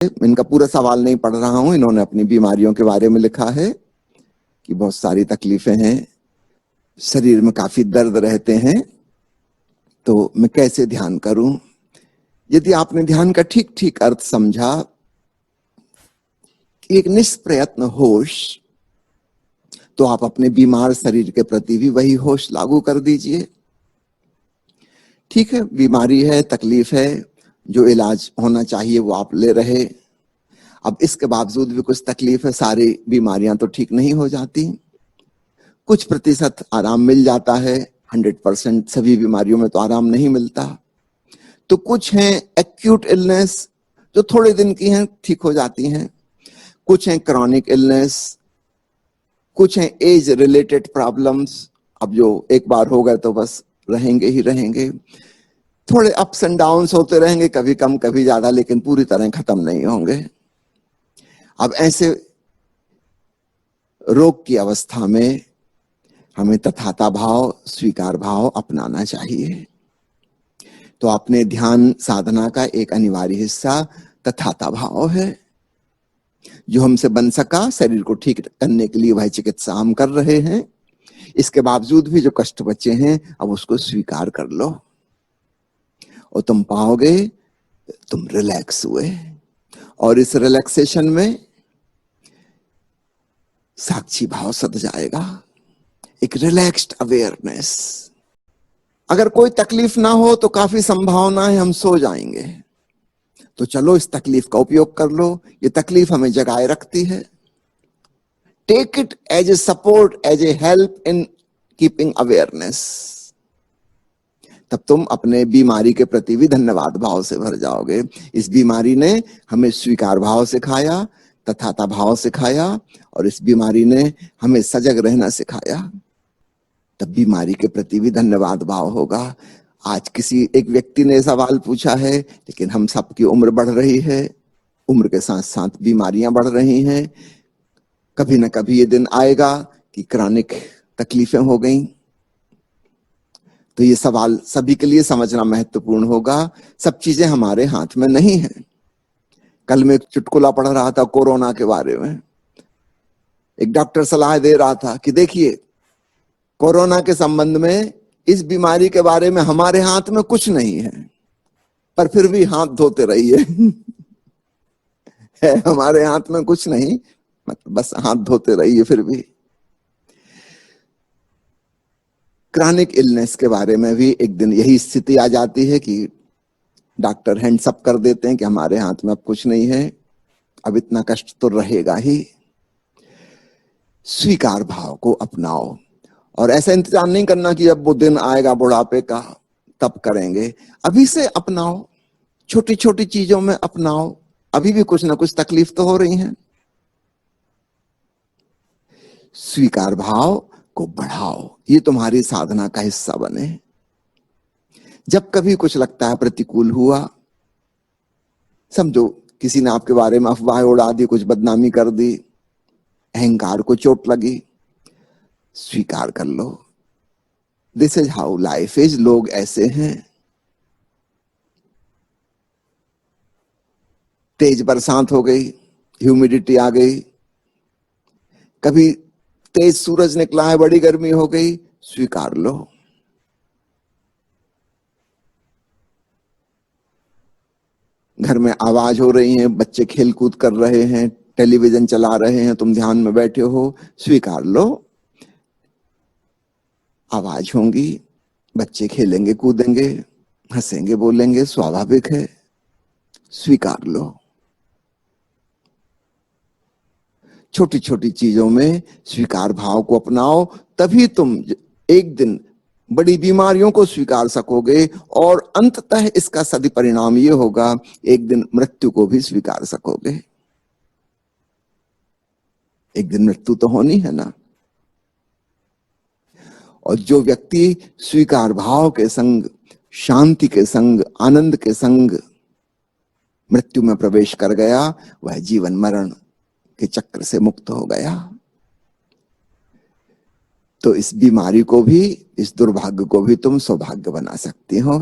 इनका पूरा सवाल नहीं पढ़ रहा हूं। इन्होंने अपनी बीमारियों के बारे में लिखा है कि बहुत सारी तकलीफें हैं, शरीर में काफी दर्द रहते हैं, तो मैं कैसे ध्यान करूं। यदि आपने ध्यान का ठीक ठीक अर्थ समझा कि एक निष्प्रयत्न होश, तो आप अपने बीमार शरीर के प्रति भी वही होश लागू कर दीजिए। ठीक है, बीमारी है, तकलीफ है, जो इलाज होना चाहिए वो आप ले रहे। अब इसके बावजूद भी कुछ तकलीफ है, सारी बीमारियां तो ठीक नहीं हो जाती, कुछ प्रतिशत आराम मिल जाता है। 100% सभी बीमारियों में तो आराम नहीं मिलता। तो कुछ हैं एक्यूट इलनेस जो थोड़े दिन की हैं, ठीक हो जाती हैं। कुछ हैं क्रॉनिक इलनेस, कुछ हैं एज रिलेटेड प्रॉब्लम्स, अब जो एक बार हो गए तो बस रहेंगे ही रहेंगे। थोड़े अप्स एंड डाउन्स होते रहेंगे, कभी कम कभी ज्यादा, लेकिन पूरी तरह खत्म नहीं होंगे। अब ऐसे रोग की अवस्था में हमें तथाता भाव, स्वीकार भाव अपनाना चाहिए। तो अपने ध्यान साधना का एक अनिवार्य हिस्सा तथाता भाव है। जो हमसे बन सका शरीर को ठीक करने के लिए वह चिकित्सा हम कर रहे हैं। इसके बावजूद भी जो कष्ट बचे हैं, अब उसको स्वीकार कर लो और तुम पाओगे तुम रिलैक्स हुए। और इस रिलैक्सेशन में साक्षी भाव सद जाएगा, एक रिलैक्स्ड अवेयरनेस। अगर कोई तकलीफ ना हो तो काफी संभावना है हम सो जाएंगे। तो चलो इस तकलीफ का उपयोग कर लो, ये तकलीफ हमें जगाए रखती है। Take it as a support, as a help in keeping awareness. तब तुम अपने बीमारी के प्रति भी धन्यवाद भाव से भर जाओगे। इस बीमारी ने हमें स्वीकार भाव सिखाया, तथाता भाव सिखाया, और इस बीमारी ने हमें सजग रहना सिखाया। तब बीमारी के प्रति भी धन्यवाद भाव होगा। आज किसी एक व्यक्ति ने सवाल पूछा है, लेकिन हम सबकी उम्र बढ़ रही है, उम्र के साथ साथ बीमारियां बढ़ रही हैं। कभी ना कभी ये दिन आएगा कि क्रॉनिक तकलीफें हो गई। तो ये सवाल सभी के लिए समझना महत्वपूर्ण होगा। सब चीजें हमारे हाथ में नहीं है। कल मैं एक चुटकुला पढ़ रहा था कोरोना के बारे में। एक डॉक्टर सलाह दे रहा था कि देखिए, कोरोना के संबंध में इस बीमारी के बारे में हमारे हाथ में कुछ नहीं है, पर फिर भी हाथ धोते रहिए। है हमारे हाथ में कुछ नहीं, मतलब बस हाथ धोते रहिए। फिर भी क्रॉनिक इलनेस के बारे में भी एक दिन यही स्थिति आ जाती है कि डॉक्टर हैंड्स अप कर देते हैं कि हमारे हाथ में अब कुछ नहीं है, अब इतना कष्ट तो रहेगा ही। स्वीकार भाव को अपनाओ और ऐसा इंतजार नहीं करना कि अब वो दिन आएगा बुढ़ापे का तब करेंगे। अभी से अपनाओ, छोटी छोटी चीजों में अपनाओ। अभी भी कुछ ना कुछ तकलीफ तो हो रही है। स्वीकार भाव को बढ़ाओ, ये तुम्हारी साधना का हिस्सा बने। जब कभी कुछ लगता है प्रतिकूल हुआ, समझो किसी ने आपके बारे में अफवाह उड़ा दी, कुछ बदनामी कर दी, अहंकार को चोट लगी, स्वीकार कर लो, this is how life is. लोग ऐसे हैं। तेज बरसात हो गई, ह्यूमिडिटी आ गई, कभी तेज सूरज निकला है, बड़ी गर्मी हो गई, स्वीकार लो। घर में आवाज हो रही है, बच्चे खेल कूद कर रहे हैं, टेलीविजन चला रहे हैं, तुम ध्यान में बैठे हो, स्वीकार लो। आवाज होंगी, बच्चे खेलेंगे कूदेंगे, हंसेंगे बोलेंगे, स्वाभाविक है, स्वीकार लो। छोटी छोटी चीजों में स्वीकार भाव को अपनाओ, तभी तुम एक दिन बड़ी बीमारियों को स्वीकार सकोगे और अंततः इसका सदी परिणाम ये होगा, एक दिन मृत्यु को भी स्वीकार सकोगे। एक दिन मृत्यु तो होनी है ना। और जो व्यक्ति स्वीकार भाव के संग, शांति के संग, आनंद के संग मृत्यु में प्रवेश कर गया, वह जीवन मरण के चक्र से मुक्त हो गया। तो इस बीमारी को भी, इस दुर्भाग्य को भी तुम सौभाग्य बना सकती हो।